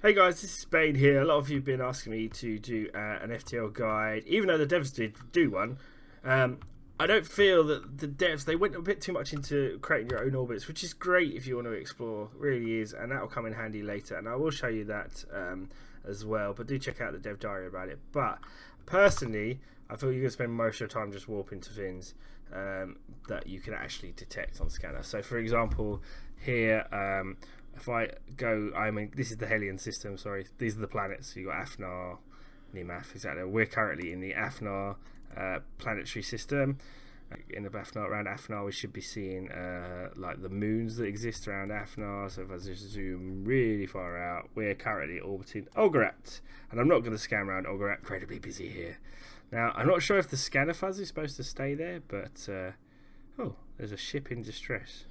Hey guys, this is Bane here. A lot of you have been asking me to do an FTL guide, even though the devs did do one. I don't feel that the devs, they went a bit too much into creating your own orbits, which is great if you want to explore, really is, and that will come in handy later, and I will show you that as well, but do check out the dev diary about it. But personally, I feel you're going to spend most of your time just warping to fins that you can actually detect on scanner. So for example, here, if I go, this is the Hellion system, sorry, these are the planets. So you've got Afnar, Nimath, exactly. We're currently in the Afnar planetary system. In the Afnar, around Afnar, we should be seeing like the moons that exist around Afnar. So if I just zoom really far out, we're currently orbiting Olgarat. And I'm not going to scan around Olgarat, incredibly busy here. Now, I'm not sure if the scanner fuzz is supposed to stay there, but oh, there's a ship in distress.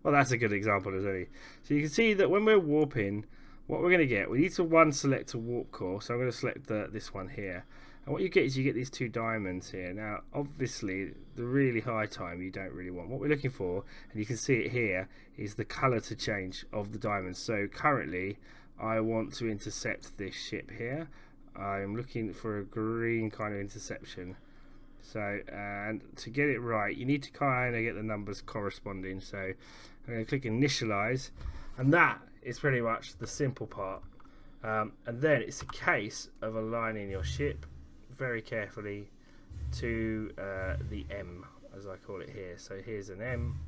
Well, that's a good example, isn't it? So you can see that when we're warping, what we're going to get, we need to select a warp core. So I'm going to select this one here. And what you get is you get these two diamonds here. Now, obviously, the really high time you don't really want. What we're looking for, and you can see it here, is the colour to change of the diamonds. So currently, I want to intercept this ship here. I'm looking for a green kind of interception. So, and to get it right, you need to kind of get the numbers corresponding. So I'm going to click initialize, and that is pretty much the simple part. And then it's a case of aligning your ship very carefully to the M, as I call it here. So here's an M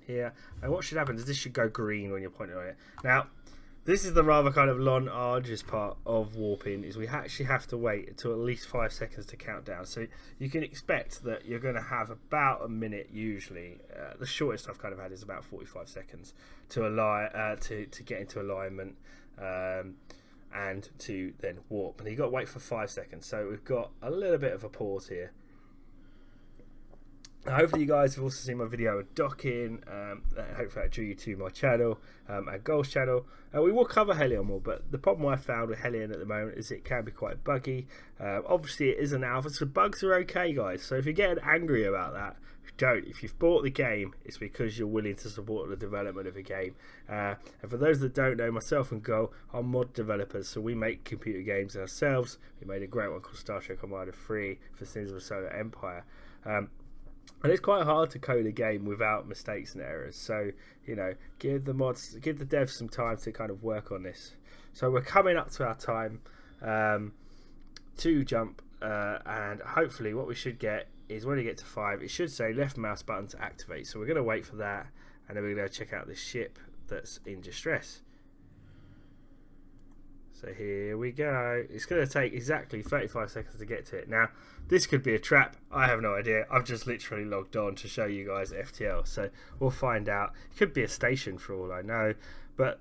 here, and what should happen is this should go green when you're pointing on it. Now, this is the rather kind of arduous part of warping, is we actually have to wait until at least 5 seconds to count down. So you can expect that you're going to have about a minute usually. The shortest I've kind of had is about 45 seconds to align, to get into alignment and to then warp. And you've got to wait for 5 seconds. So we've got a little bit of a pause here. Hopefully you guys have also seen my video of docking. Hopefully I drew you to my channel, and Gul's channel. We will cover Hellion more, but the problem I found with Hellion at the moment is it can be quite buggy. Obviously it is an alpha, so bugs are okay, guys. So if you're getting angry about that, don't. If you've bought the game, it's because you're willing to support the development of a game. And for those that don't know, myself and Gul are mod developers, so we make computer games ourselves. We made a great one called Star Trek Armada 3 for Sins of a Solar Empire. And it's quite hard to code a game without mistakes and errors. So, you know, give the devs some time to kind of work on this. So we're coming up to our time to jump, and hopefully what we should get is when you get to 5, it should say left mouse button to activate. So we're going to wait for that, and then we're going to check out this ship that's in distress. So here we go. It's going to take exactly 35 seconds to get to it. Now, this could be a trap. I have no idea. I've just literally logged on to show you guys FTL. So we'll find out. It could be a station for all I know. But,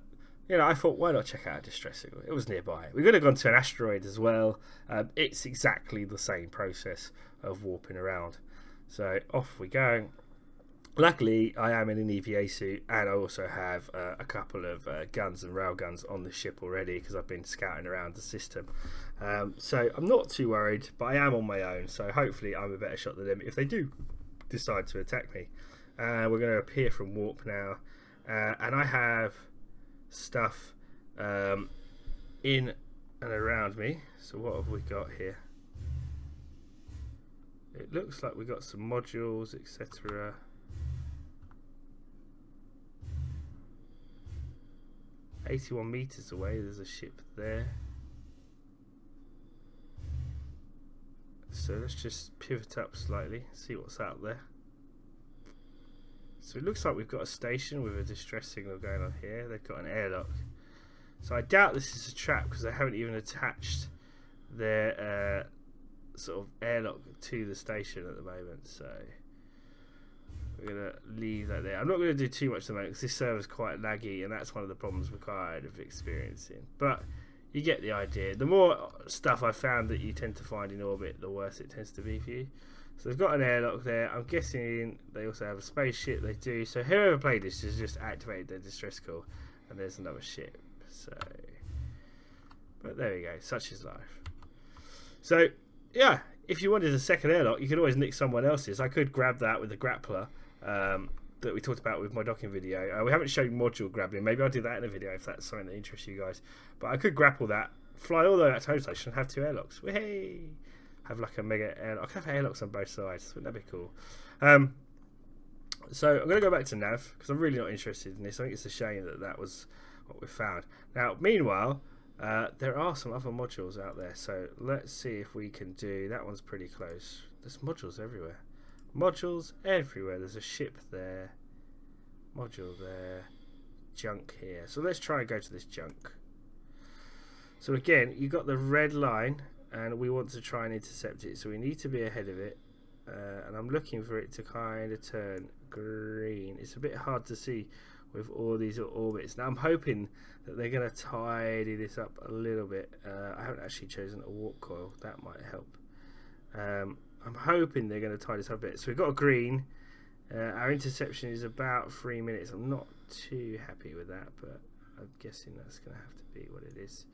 you know, I thought, why not check out a distress signal? It was nearby. We could have gone to an asteroid as well. It's exactly the same process of warping around. So off we go. Luckily, I am in an EVA suit, and I also have a couple of guns and railguns on the ship already because I've been scouting around the system. So I'm not too worried, but I am on my own, so hopefully I'm a better shot than them if they do decide to attack me. We're going to appear from warp now, and I have stuff in and around me. So what have we got here? It looks like we got some modules, etc. $81 meters away, there's a ship there. So let's just pivot up slightly, see what's out there. So it looks like we've got a station with a distress signal going on here. They've got an airlock. So I doubt this is a trap because they haven't even attached their sort of airlock to the station at the moment. So we're going to leave that there. I'm not going to do too much at the moment because this server's quite laggy, and that's one of the problems we're kind of experiencing. But you get the idea. The more stuff I found that you tend to find in orbit, the worse it tends to be for you. So they've got an airlock there. I'm guessing they also have a spaceship. They do. So whoever played this has just activated their distress call, and there's another ship. So, but there we go. Such is life. So yeah, if you wanted a second airlock, you could always nick someone else's. I could grab that with a grappler. that we talked about with my docking video. We haven't shown module grabbing. Maybe I'll do that in a video if that's something that interests you guys. But I could grapple that, fly all the way out to home station, and have 2 airlocks. Hey, have like a mega airlock. I could have airlocks on both sides. Wouldn't that be cool? So I'm going to go back to nav because I'm really not interested in this. I think it's a shame that that was what we found. Now, meanwhile, there are some other modules out there. So let's see if we can do that. One's pretty close. There's modules everywhere. Modules everywhere. There's a ship there, module there, junk here. So let's try and go to this junk. So again, you got the red line, and we want to try and intercept it. So we need to be ahead of it, and I'm looking for it to kind of turn green. It's a bit hard to see with all these orbits. Now I'm hoping that they're going to tidy this up a little bit. I haven't actually chosen a warp coil. That might help. I'm hoping they're going to tie this up a bit. So we've got a green. Our interception is about 3 minutes. I'm not too happy with that, but I'm guessing that's going to have to be what it is.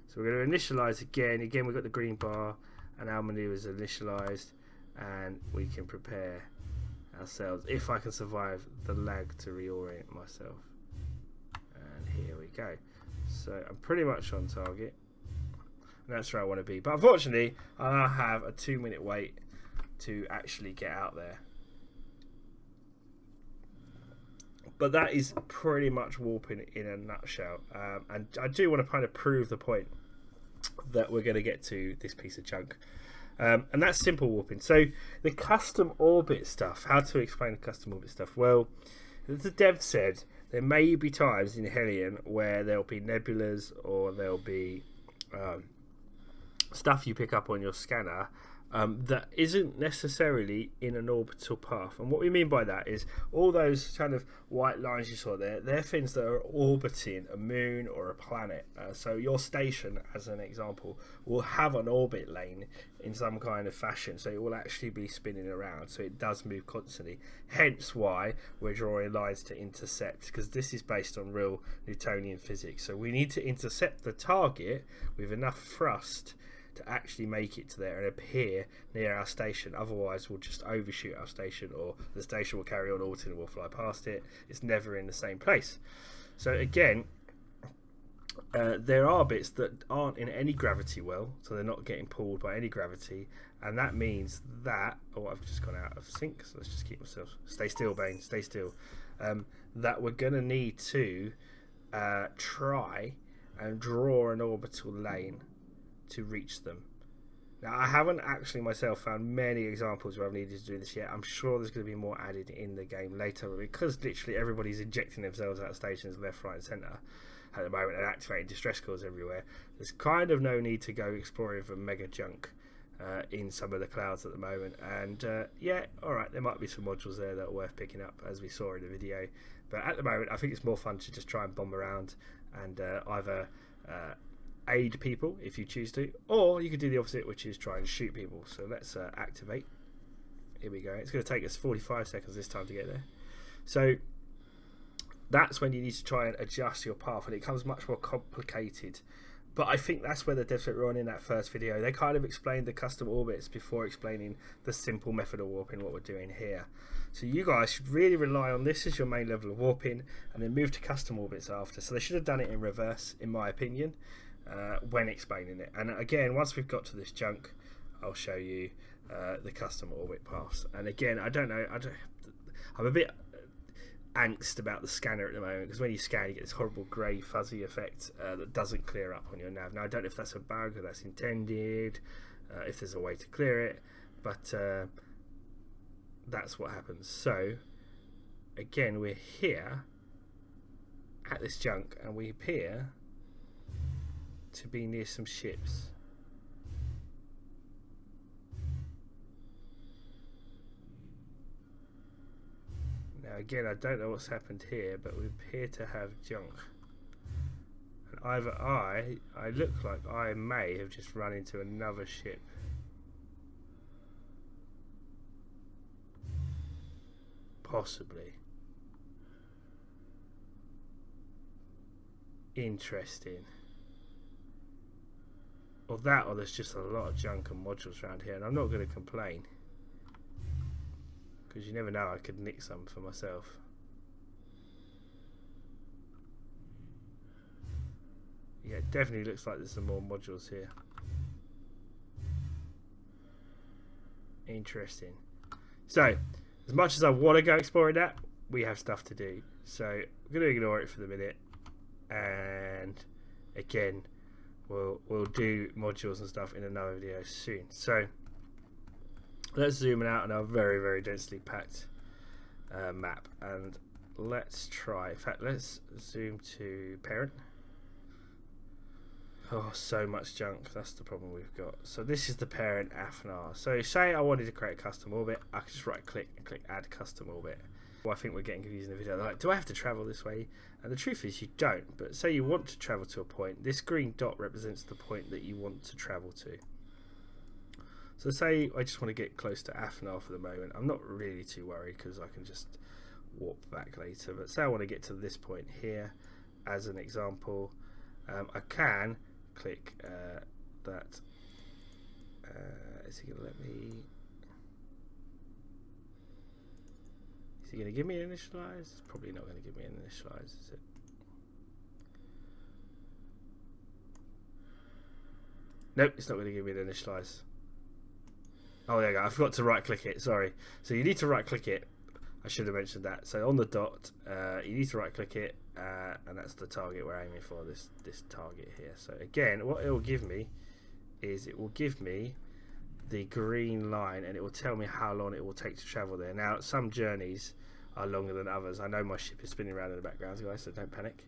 So we're going to initialize again. Again, we've got the green bar, and our maneuver is initialized, and we can prepare ourselves if I can survive the lag to reorient myself. And here we go. So I'm pretty much on target. And that's where I want to be. But unfortunately, I have a 2-minute wait to actually get out there. But that is pretty much warping in a nutshell. And I do want to kind of prove the point that we're going to get to this piece of junk. And that's simple warping. So the custom orbit stuff, how to explain the custom orbit stuff? Well, as the dev said, there may be times in Hellion where there'll be nebulas or there'll be stuff you pick up on your scanner that isn't necessarily in an orbital path. And what we mean by that is all those kind of white lines you saw there, they're things that are orbiting a moon or a planet. So your station, as an example, will have an orbit lane in some kind of fashion, so it will actually be spinning around, so it does move constantly. Hence why we're drawing lines to intercept, because this is based on real Newtonian physics. So we need to intercept the target with enough thrust to actually make it to there and appear near our station. Otherwise we'll just overshoot our station, or the station will carry on orbiting and we'll fly past it. It's never in the same place. So again, there are bits that aren't in any gravity well, so they're not getting pulled by any gravity, and that means that, oh, I've just gone out of sync, so let's just keep myself, stay still Bane, stay still, that we're going to need to try and draw an orbital lane to reach them. Now, I haven't actually myself found many examples where I've needed to do this yet. I'm sure there's going to be more added in the game later, but because literally everybody's injecting themselves out of stations left, right and centre at the moment and activating distress calls everywhere, there's kind of no need to go exploring for mega junk in some of the clouds at the moment. And yeah, alright, there might be some modules there that are worth picking up, as we saw in the video, but at the moment I think it's more fun to just try and bomb around and either aid people if you choose to, or you could do the opposite, which is try and shoot people. So let's activate. Here we go. It's going to take us 45 seconds this time to get there. So that's when you need to try and adjust your path, and it becomes much more complicated. But I think that's where the devs that were on in that first video, they kind of explained the custom orbits before explaining the simple method of warping, what we're doing here. So you guys should really rely on this as your main level of warping, and then move to custom orbits after. So they should have done it in reverse, in my opinion, when explaining it. And again, once we've got to this junk, I'll show you the custom orbit paths. And again, I'm a bit angst about the scanner at the moment, because when you scan you get this horrible grey fuzzy effect that doesn't clear up on your nav. Now I don't know if that's a bug or that's intended, if there's a way to clear it, but that's what happens. So again, we're here at this junk and we appear to be near some ships. Now again, I don't know what's happened here, but we appear to have junk. And either I look like I may have just run into another ship. Possibly. Interesting. Or that, or there's just a lot of junk and modules around here, and I'm not going to complain, because you never know, I could nick some for myself. definitely looks like there's some more modules here. Interesting. So, as much as I want to go exploring that, we have stuff to do. So, I'm going to ignore it for the minute. And again, we'll do modules and stuff in another video soon. So, let's zoom out on our very, very densely packed map. And let's try. In fact, let's zoom to parent. Oh, so much junk. That's the problem we've got. So this is the parent AFNAR. So say I wanted to create a custom orbit, I could just right click and click add custom orbit. Well, I think we're getting confused in the video. They're like, do I have to travel this way? And the truth is you don't. But say you want to travel to a point, this green dot represents the point that you want to travel to. So say I just want to get close to AFNAR for the moment. I'm not really too worried because I can just warp back later. But say I want to get to this point here as an example. I can click that. Is he going to let me? Is he going to give me an initialize? It's probably not going to give me an initialize, is it? Nope, it's not going to give me an initialize. Oh, there you go. I forgot to right click it. Sorry. So you need to right click it. I should have mentioned that. So on the dot, you need to right click it, and that's the target we're aiming for, this target here. So again, what it will give me is it will give me the green line, and it will tell me how long it will take to travel there. Now, some journeys are longer than others. I know my ship is spinning around in the background, guys, so don't panic.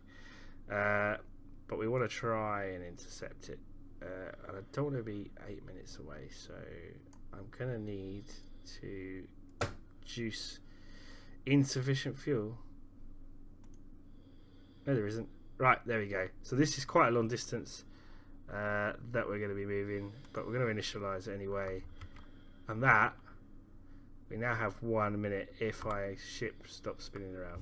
But we want to try and intercept it. And I don't want to be 8 minutes away, so I'm going to need to juice insufficient fuel. No, there isn't. Right, there we go. So this is quite a long distance that we're going to be moving, but we're going to initialize it anyway. And that, we now have 1 minute if my ship stops spinning around.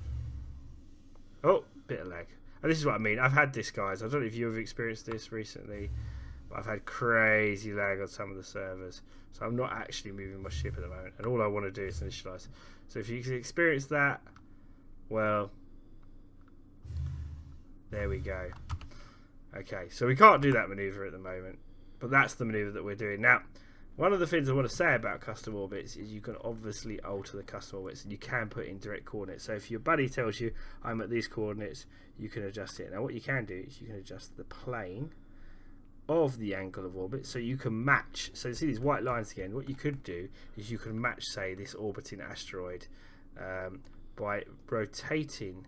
Oh, bit of lag. And this is what I mean. I've had this, guys. I don't know if you've experienced this recently, but I've had crazy lag on some of the servers. So I'm not actually moving my ship at the moment, and all I want to do is initialize. So if you can experience that, well, there we go. Okay, so we can't do that maneuver at the moment, but that's the maneuver that we're doing. Now, one of the things I want to say about custom orbits is you can obviously alter the custom orbits, and you can put in direct coordinates. So if your buddy tells you, I'm at these coordinates, you can adjust it. Now what you can do is you can adjust the plane of the angle of orbit, so you can match. So you see these white lines again. What you could do is you can match, say, this orbiting asteroid by rotating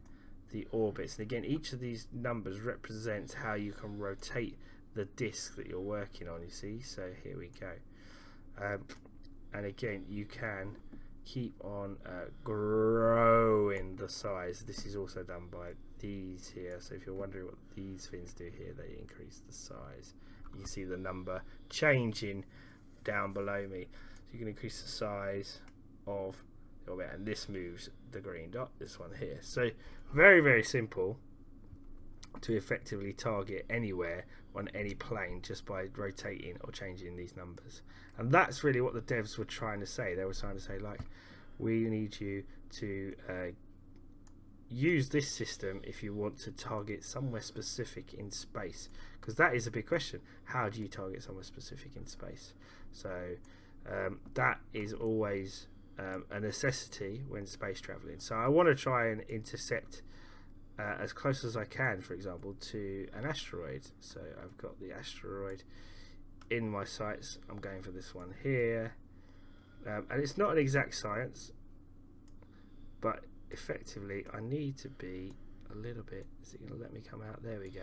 the orbits. And again, each of these numbers represents how you can rotate the disk that you're working on, you see. So here we go. And again, you can keep on growing the size. This is also done by these here. So if you're wondering what these things do here, they increase the size. You can see the number changing down below me. So you can increase the size of the orbit, and this moves the green dot, this one here. So very, very simple to effectively target anywhere on any plane just by rotating or changing these numbers. And that's really what the devs were trying to say. They were trying to say, like, we need you to use this system if you want to target somewhere specific in space, because that is a big question. How do you target somewhere specific in space? So that is always a necessity when space traveling. So I want to try and intercept as close as I can, for example, to an asteroid. So I've got the asteroid in my sights. I'm going for this one here, and it's not an exact science, but effectively I need to be a little bit. Is it going to let me come out? There we go.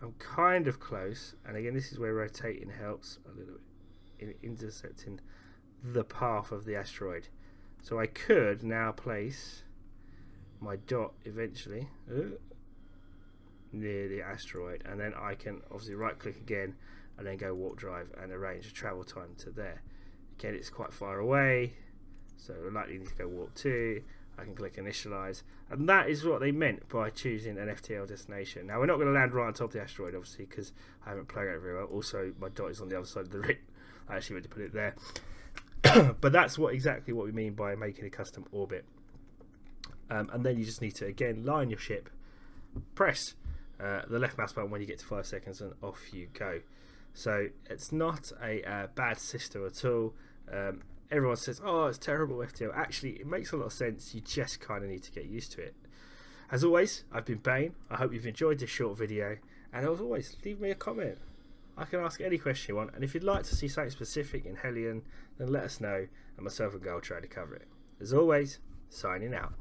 I'm kind of close, and again, this is where rotating helps a little bit in intercepting the path of the asteroid. So I could now place my dot eventually near the asteroid, and then I can obviously right click again and then go warp drive and arrange a travel time to there. Again, it's quite far away, so I likely need to go warp 2. I can click initialize, and that is what they meant by choosing an FTL destination. Now we're not going to land right on top of the asteroid, obviously, because I haven't played it very well. Also, my dot is on the other side of the ring. I actually meant to put it there. But that's exactly what we mean by making a custom orbit. And then you just need to, again, line your ship, press the left mouse button when you get to 5 seconds, and off you go. So it's not a bad system at all. Everyone says, oh, it's terrible FTL. Actually, it makes a lot of sense. You just kind of need to get used to it. As always, I've been Bane. I hope you've enjoyed this short video. And as always, leave me a comment. I can ask any question you want. And if you'd like to see something specific in Hellion, then let us know. And myself and Gul try to cover it. As always, signing out.